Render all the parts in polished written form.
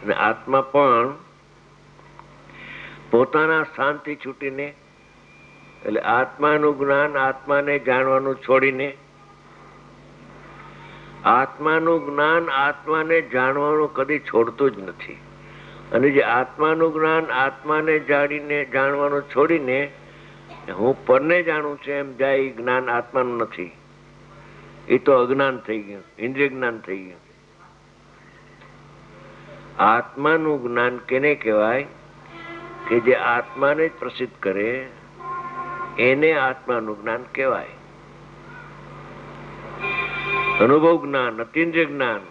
અને આત્મા પણ પોતાના સ્થાનથી છૂટીને, એટલે આત્માનું જ્ઞાન આત્માને જાણવાનું છોડીને, આત્માનું જ્ઞાન આત્માને જાણવાનું કદી છોડતું જ નથી. અને જે આત્માનું જ્ઞાન આત્માને જાણવાનું છોડીને હું પરને જાણું છું એમ જાય, એ જ્ઞાન આત્માનું નથી. એ તો અજ્ઞાન થઈ ગયું, ઇન્દ્રિય જ્ઞાન થઈ ગયું. આત્માનું જ્ઞાન કેને કહેવાય? કે જે આત્માને જ પ્રસિદ્ધ કરે એને આત્માનું જ્ઞાન કહેવાય. અનુભવ જ્ઞાન, અતિન્દ્રિય જ્ઞાન.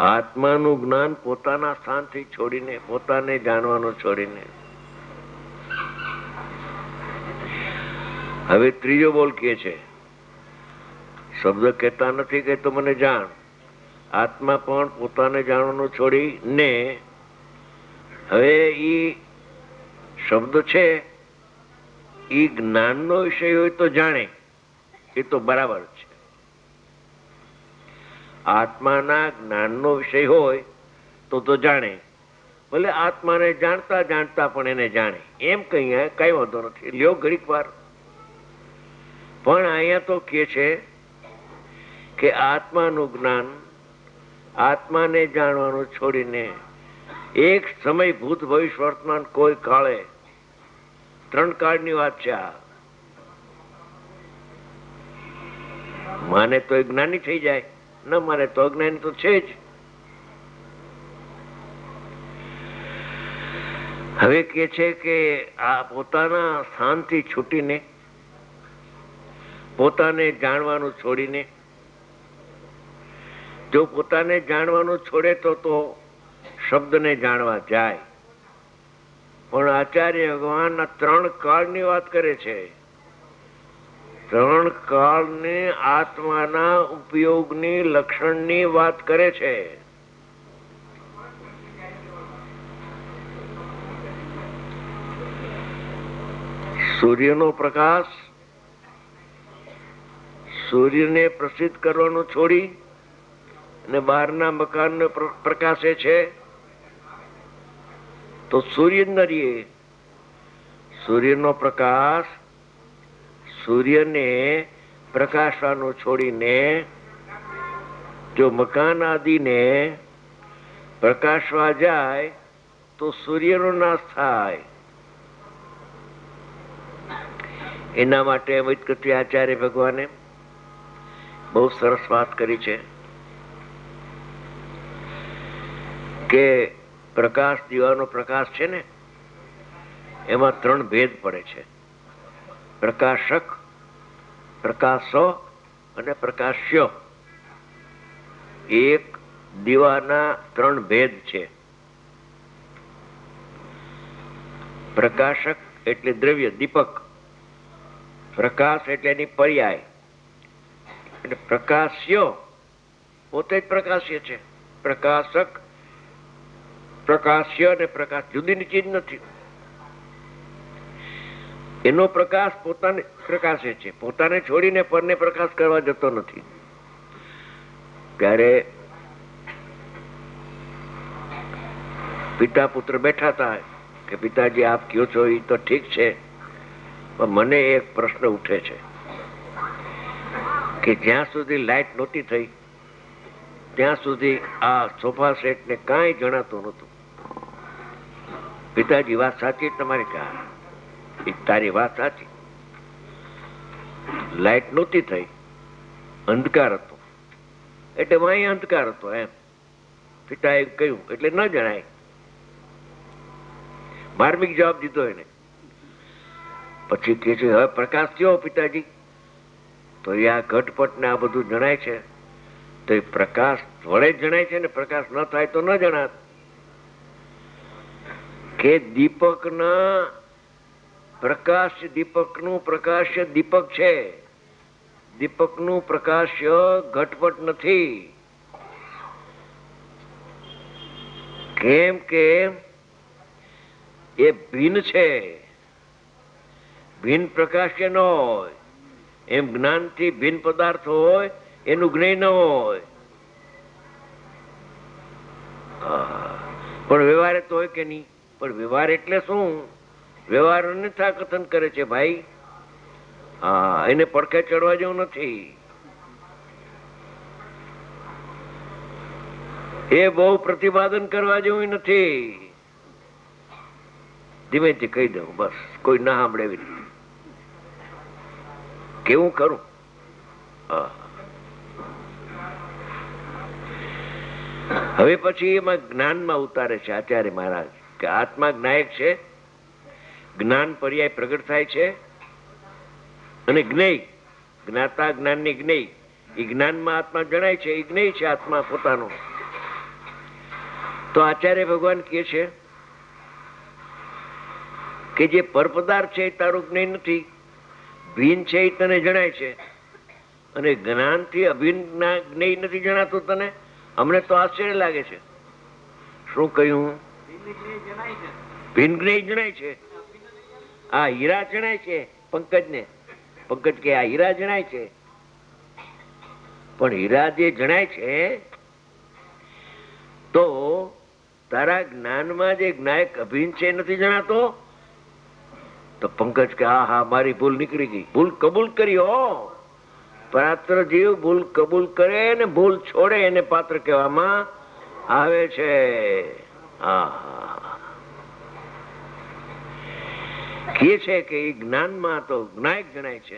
આત્માનું જ્ઞાન પોતાના સ્થાનથી છોડીને, પોતાને જાણવાનું છોડીને. હવે ત્રીજો બોલ કે છે, શબ્દ કહેતા નથી કે તો મને જાણ. આત્મા પણ પોતાને જાણવાનું છોડીને, હવે ઈ શબ્દ છે ઈ જ્ઞાનનો વિષય હોય તો જાણે, એ તો બરાબર છે. આત્માના જ્ઞાનનો વિષય હોય તો જાણે, ભલે આત્માને જાણતા જાણતા પણ એને જાણે, એમ કઈ વાંધો નથી, લ્યો ઘડીક વાર. પણ અહીંયા તો કે છે કે આત્માનું જ્ઞાન આત્માને જાણવાનું છોડીને એક સમય, ભૂત, ભવિષ્ય, વર્તમાન, કોઈ કાળે, 3 કાળની વાત છે આ. માને તો એ જ્ઞાની થઈ જાય, ન માને તો અજ્ઞાની તો છે જ. હવે કે છે કે આ પોતાના સ્થાનથી છૂટીને, પોતાને જાણવાનું છોડીને, જો પોતાને જાણવાનું છોડે તો શબ્દને જાણવા જાય. પણ આચાર્ય ભગવાન આ 3 કાળની વાત કરે છે. 3 કાળને આત્માના ઉપયોગની, લક્ષણની વાત કરે છે. સૂર્યનો પ્રકાશ સૂર્યને પ્રસિદ્ધ કરવાનું છોડી અને બહારના મકાનને પ્રકાશે છે તો સૂર્ય ન રહીએ. સૂર્યનો પ્રકાશ સૂર્યને પ્રકાશવાનું છોડીને જો મકાન આદિને પ્રકાશવા જાય તો સૂર્યનો નાશ થાય. એના માટે અમિત આચાર્ય ભગવાને બહુ સરસ વાત કરી છે કે પ્રકાશ, દીવાનો પ્રકાશ છે ને, એમાં 3 ભેદ પડે છે. પ્રકાશક, પ્રકાશો અને પ્રકાશ્ય. એક દીવાના 3 ભેદ છે. પ્રકાશક એટલે દ્રવ્ય, દીપક. પ્રકાશ એટલે એની પર્યાય. એટલે પ્રકાશ્ય પોતે જ પ્રકાશ્ય છે. પ્રકાશક, પ્રકાશ્ય અને પ્રકાશ જુદીની ચીજ નથી. એનો પ્રકાશ પોતાને પ્રકાશે છે, પોતાને છોડીને પરને પ્રકાશ કરવા જતો નથી. ત્યારે પિતા પુત્ર બેઠા હતા કે પિતાજી આપ કયો છો એ તો ઠીક છે, પણ મને એક પ્રશ્ન ઉઠે છે કે જ્યાં સુધી લાઈટ નહોતી થઈ ત્યાં સુધી આ સોફા સેટ ને કાંઈ જણાતું નહોતું. પિતાજી વાત સાચી તમારી? તારી વાત સાચી. લાઈટ નહોતી થઈ, અંધકાર હતો, એટલે વાંહી અંધકાર હતો એમ પિતાએ કહ્યું, એટલે ન જણાય. માર્મિક જવાબ દીધો એને. પછી કે છે હવે પ્રકાશ થયો પિતાજી, તો એ આ ઘટપટ ને આ બધું જણાય છે, તો એ પ્રકાશ વડે જ જણાય છે ને, પ્રકાશ ન થાય તો ન જણાત. કે દીપક ના પ્રકાશ, દીપક નું પ્રકાશ્ય દીપક છે, દીપક નું પ્રકાશ્ય ઘટપટ નથી. કેમ કે એ ભિન્ન છે, ભિન્ન પ્રકાશ્ય ન હોય. એમ જ્ઞાન થી ભિન્ન પદાર્થ હોય એનું જ્ઞેય ન હોય. પણ વ્યવહાર તો હોય કે નહીં? પણ વ્યવહાર એટલે શું? વ્યવહાર અન્યથા કથન કરે છે ભાઈ. હા, એને પડખે ચડવા જેવું નથી. એ બહુ પ્રતિપાદન કરવા જેવું નથી. ધીમેથી કહી દઉં, બસ કોઈ ના સાંભળે એવી રીતે. કેવું કરું? હવે પછી એમાં જ્ઞાનમાં ઉતારે છે આચાર્ય મહારાજ કે આત્મા જ્ઞાયક છે, જ્ઞાન પર્યાય પ્રગટ થાય છે, અને જ્ઞેય જ્ઞાતા જ્ઞાનની જ્ઞેય એ જ્ઞાનમાં આત્મા જણાય છે, એ જ્ઞેય છે આત્મા પોતાનો. તો આચાર્ય ભગવાન કહે છે કે જે પરપદાર્થ છે એ તારું જ્ઞેય નથી, ભીન છે એ તને જણાય છે, અને જ્ઞાનથી અભિન્ન જ્ઞેય નથી જણાતું તને. અમને તો આશ્ચર્ય લાગે છે. શું કહ્યું? ભિન્ન જ્ઞેય જણાય છે. આ હીરા જણાય છે પંકજને. પંકજ કે આ હીરા જણાય છે, પણ હીરા જે જણાય છે તો તારા જ્ઞાનમાં જે જ્ઞાયક અભિન્ન છે નથી જણાતો. તો પંકજ કે હા હા, મારી ભૂલ નીકળી ગઈ, ભૂલ કબૂલ કરી. હો, પાત્ર જીવ ભૂલ કબૂલ કરે ને ભૂલ છોડે એને પાત્ર કહેવામાં આવે છે. કહે છે કે એ જ્ઞાનમાં તો જ્ઞાયક જણાય છે,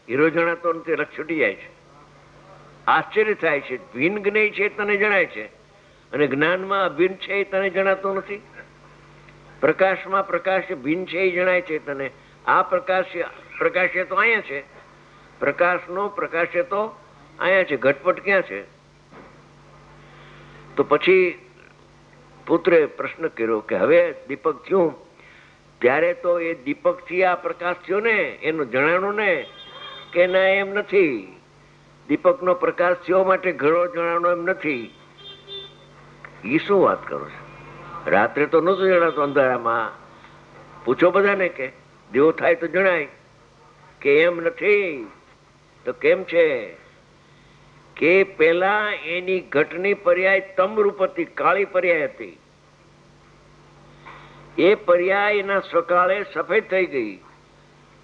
હીરો જણાતો નથી, રખ છૂટી જાય છે. આશ્ચર્ય થાય છે, ભિન્ન જ્ઞેય છે તને જણાય છે, અને જ્ઞાનમાં અભિન્ન છે એ તને જણાતો નથી. પ્રકાશમાં પ્રકાશ ભિન્ન છે એ જણાય છે તને. આ પ્રકાશ તો અહીંયા છે, પ્રકાશનો પ્રકાશ તો અહીંયા છે, ઘટપટ ક્યાં છે? તો પછી પુત્રે પ્રશ્ન કર્યો કે હવે દીપક થયું ત્યારે તો એ દીપક થી આ પ્રકાશ થયો ને, એનું જણાણું ને કે ના એમ નથી. દીપક નો પ્રકાશ થયો માટે ઘણો જણાણો એમ નથી. એ શું વાત કરો છો? રાત્રે તો નતું જણાતું અંધારામાં. પૂછો બધાને કે દેવો થાય તો જણાય કે એમ નથી. તો કેમ છે કે પેલા એની ઘટની પર્યાય તમરૂપ હતી, કાળી પર્યાય હતી. એ પર્યાય એના સકાળે સફેદ થઈ ગઈ.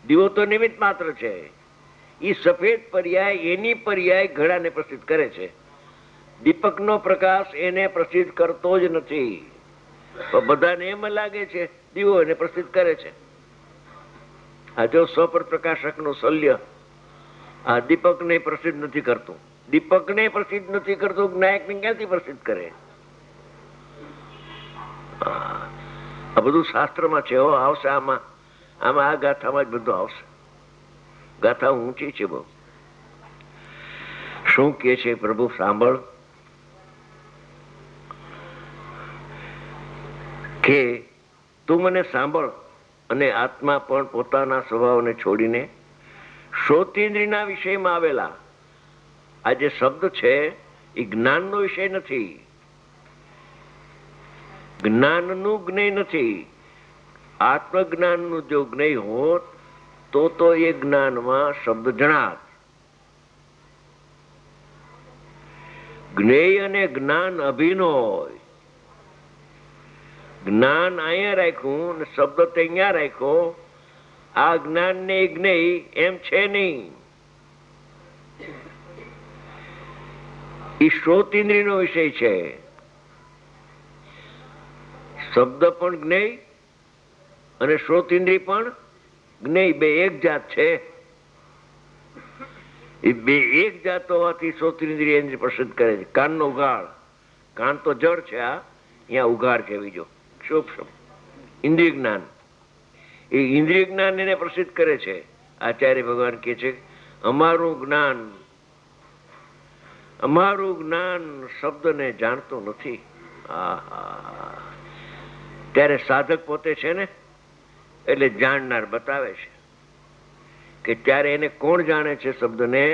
દીવો તો નિમિત્ત માત્ર છે. એ સફેદ પર્યાય એની પર્યાય ઘડાને પ્રસિદ્ધ કરે છે. દીપકનો પ્રકાશ એને પ્રસિદ્ધ કરતો જ નથી. તો બધાને એમ લાગે છે દીવો એને પ્રસિદ્ધ કરે છે. આ જો સ્વપર પ્રકાશક નું શલ્ય આ દીપક ને પ્રસિદ્ધ નથી કરતું. દીપક ને પ્રસિદ્ધ નથી કરતું, જ્ઞાયક ને ક્યાંથી પ્રસિદ્ધ કરે? આ બધું શાસ્ત્રમાં છે. આવશે આમાં આ ગાથામાં જ બધું આવશે. ગાથા ઊંચી છે બહુ. શું કે છે પ્રભુ સાંભળ કે તું મને સાંભળ, અને આત્મા પણ પોતાના સ્વભાવને છોડીને શ્રોતેન્દ્રિયના વિષયમાં આવેલા. આ જે શબ્દ છે એ જ્ઞાનનો વિષય નથી, જ્ઞાનનું જ્ઞેય નથી. આત્મજ્ઞાનનું જો જ્ઞેય હોત તો એ જ્ઞાનમાં શબ્દ જણાત. જ્ઞેય અને જ્ઞાન અભિન્ન હોય. જ્ઞાન અહીંયા રાખ્યું ને શબ્દ તો અહીંયા રાખ્યો. આ જ્ઞાન ને જ્ઞેય એમ છે નહીં. એ શ્રોતેન્દ્રિય નો વિષય છે. શબ્દ પણ જ્ઞેય અને શ્રોતેન્દ્રિય પણ જ્ઞેય, બે એક જાત છે. એ બે એક જાત હોવાથી શ્રોતેન્દ્રિય ઇન્દ્રિય પ્રસિદ્ધ કરે છે. કાનનો ઉઘાડ, કાન તો જડ છે, આ અહીંયા ઉઘાડ છે બીજો સૂક્ષ્મ ઇન્દ્રિય જ્ઞાન. એ ઇન્દ્રિય જ્ઞાન એને પ્રસિદ્ધ કરે છે. આચાર્ય ભગવાન કહે છે અમારું જ્ઞાન શબ્દને જાણતું નથી. ત્યારે સાધક પોતે છે ને એટલે જાણનાર બતાવે છે કે ત્યારે એને કોણ જાણે છે શબ્દને?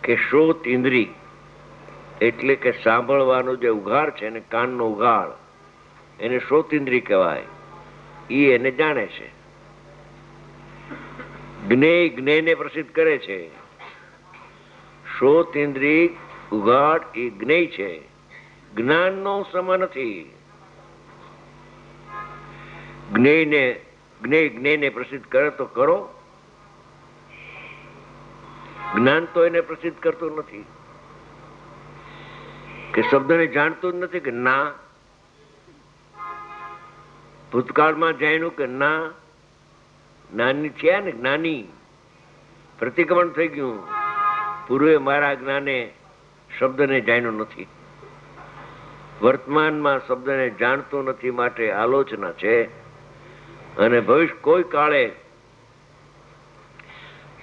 કે શ્રોત ઇન્દ્રિય એટલે કે સાંભળવાનો જે ઉઘાડ છે ને, કાનનો ઉઘાડ, એને શ્રોત ઇન્દ્રિય કહેવાય. એ એને જાણે છે. જ્ઞેયને પ્રસિદ્ધ કરે છે. શ્રોત ઇન્દ્રિય ઉઘાડ એ જ્ઞેય છે, જ્ઞાનનો સમય નથી. જ્ઞેયને પ્રસિદ્ધ કરે તો કરો, જ્ઞાન તો એને પ્રસિદ્ધ કરતું નથી, કે શબ્દને જાણતું જ નથી કે ના. ભૂતકાળમાં જાણ્યું કે ના, જ્ઞાની થયા ને, જ્ઞાની પ્રતિક્રમણ થઈ ગયું. પૂર્વે મારા જ્ઞાને શબ્દને જાણ્યું નથી, વર્તમાનમાં શબ્દને જાણતું નથી, માટે આલોચના છે. અને ભવિષ્ય કોઈ કાળે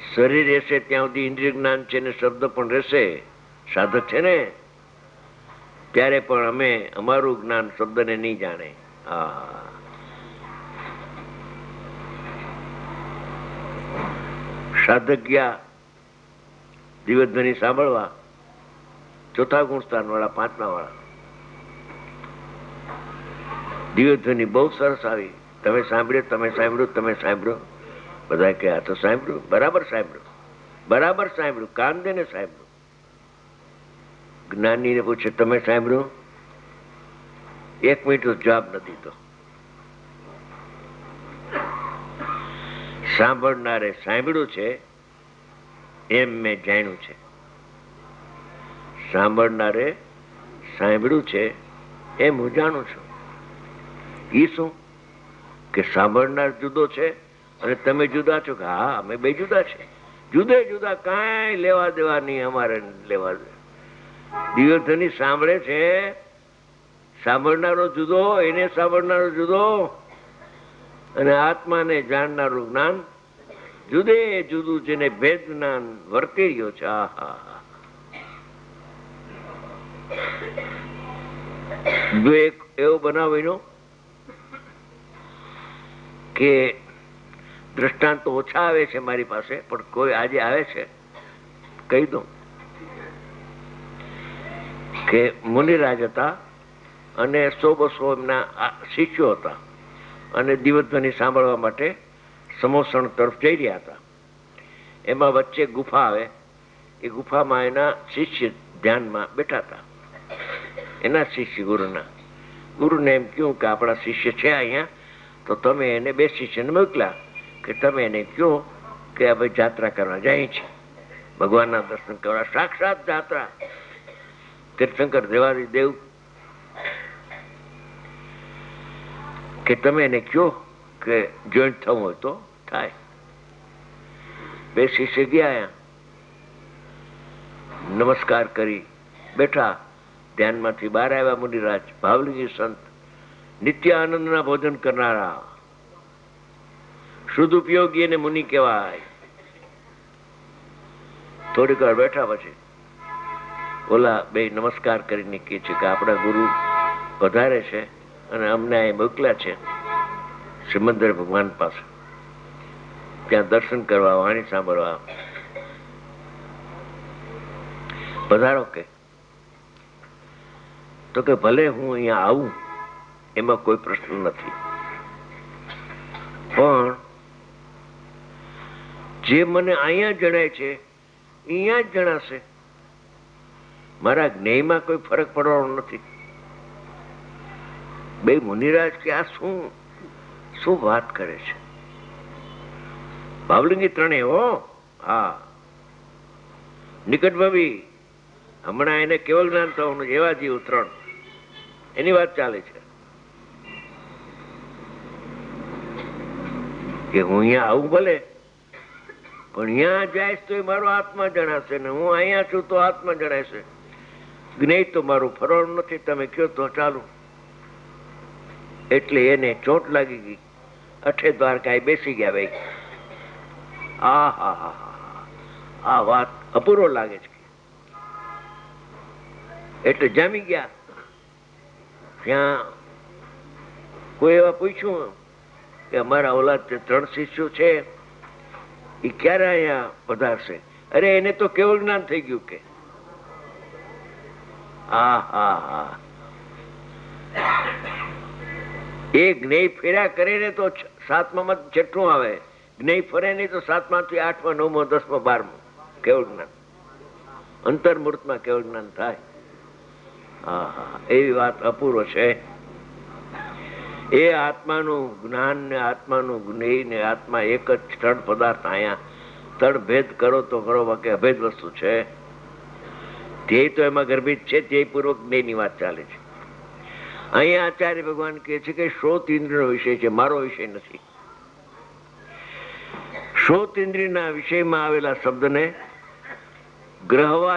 શરીર રહેશે ત્યાં સુધી ઇન્દ્રિય જ્ઞાન છે ને શબ્દ પણ રહેશે, સાધક છે ને, ત્યારે પણ અમે અમારું જ્ઞાન શબ્દને નહીં જાણે. સાધક ગયા દિવધ્વનિ સાંભળવા, ચોથા ગુણસ્થાન વાળા, પાંચમા વાળા. દિવધ્વનિ બહુ સરસ આવી. તમે સાંભળ્યું, તમે સાંભળ્યું, તમે સાંભળ્યું. બધા કે આ તો સાંભળ્યું, બરાબર સાંભળ્યું, બરાબર સાંભળ્યું, કાન દઈને સાંભળ્યું. જ્ઞાનીને પૂછે તમે સાંભળ્યું? 1 મિનિટ જવાબ નથી દીધો. સાંભળનારે સાંભળ્યું છે એમ મેં જાણ્યું છે. સાંભળનારે સાંભળ્યું છે એમ હું જાણું છું. એ શું કે સાંભળનાર જુદો છે અને તમે જુદા છો? કે હા, અમે બે જુદા છે. જુદે જુદા, કાંઈ લેવા દેવા નહીં અમારે. લેવા દે દિવધ્વનિ સાંભળે છે, સાંભળનારો જુદો, એને સાંભળનારો જુદો, અને આત્માને જાણનારું જ્ઞાન જુદે જુદું, જેને ભેદ જ્ઞાન વર્તી ગયો છે. એક એવો બનાવ એનો કે દ્રષ્ટાંત તો ઓછા આવે છે મારી પાસે, પણ કોઈ આજે આવે છે, કહી દઉં. કે મુનિરાજ હતા અને 100-200 એમના શિષ્યો હતા, અને દિવધ્વનિ સાંભળવા માટે સમોસણ તરફ જઈ રહ્યા હતા. એમાં વચ્ચે ગુફા આવે, એ ગુફામાં એના શિષ્ય ધ્યાનમાં બેઠા હતા. એના શિષ્ય ગુરુને એમ કહ્યું કે આપણા શિષ્ય છે અહીંયા, તો તમે એને 2 શિષ્યને મોકલ્યા કે તમે એને કહો કે હવે જાત્રા કરવા જાય છે, ભગવાનના દર્શન કરવા, સાક્ષાત જાત્રા. તીર્થંકર દેવાદી દેવ કે તમે એને કહો કે જોઈન્ટ થવું હોય તો થાય. 2 શિષ્ય ગયા, નમસ્કાર કરી બેઠા. ધ્યાનમાંથી બહાર આવ્યા મુનિરાજ, ભાવલિંગી સંત, નિત્ય આનંદના ભોજન કરનારા, શુદ્ધ ઉપયોગી અને મુનિ કહેવાય. થોડીક વાર બેઠા પછી ઓલા 2 નમસ્કાર કરીને કહે છે કે આપણા ગુરુ પધારે છે અને અમને અહીં મોકલ્યા છે સિમંદર ભગવાન પાસે, ત્યાં દર્શન કરવા, વાણી સાંભળવા. પધારો કે. તો કે ભલે હું અહીંયા આવું, એમાં કોઈ પ્રશ્ન નથી, પણ જે મને અહીંયા જણાય છે અહીંયા જ જણાશે. મારા જ્ઞેયમાં કોઈ ફરક પડવાનો નથી. 2 મુનિરાજ કે આ શું વાત કરે છે? ભાવલિંગી 3 હો. હા, નિકટભાવી, હમણાં એને કેવલ જ્ઞાન થવાનું, એવા જીવ 3, એની વાત ચાલે છે કે હું અહીંયા આવું ભલે, પણ અહીંયા જાય તો મારો આત્મા જણાશે ને હું અહીંયા છું તો આત્મા જણાશે. જ્ઞેય તો મારું ફરવાનું નથી, તમે કહો તો ચાલુ. એટલે એને ચોટ લાગી ગઈ. 8 દ્વારકાએ બેસી ગયા. ભાઈ, આ વાત અપૂરો લાગે છે. એટલે જામી ગયા. ત્યાં કોઈ એવા પૂછ્યું કે અમારા ઓલા 3 શિષ્યો છે એ ક્યારે અહીંયા પધારશે? અરે એને તો કેવળ જ્ઞાન થઈ ગયું કે. એ જ્ઞેય ફેર્યા કરે ને તો 7માં 6 આવે, જ્ઞેય ફરે નહીં તો 7માંથી 8માં 9માં 10માં 12માં કેવળ જ્ઞાન, અંતર્મૂર્તમાં કેવળ જ્ઞાન થાય. હા, એવી વાત અપૂર્વ છે. એ આત્માનું જ્ઞાન ને આત્માનું જ્ઞેય ને આત્મા એક જ સ્થળ પદાર્થ. અહીંયા સ્થળ ભેદ કરો તો કરો, બાકી અભેદ વસ્તુ છે. ધ્યેય તો એમાં ગર્ભિત છે, ધ્યેય પૂર્વક જ્ઞેયની વાત ચાલે છે. અહીંયા આચાર્ય ભગવાન કહે છે કે શ્રોત ઇન્દ્રિયનો વિષય છે, મારો વિષય નથી. શ્રોત ઇન્દ્રિયના વિષયમાં આવેલા શબ્દને ગ્રહવા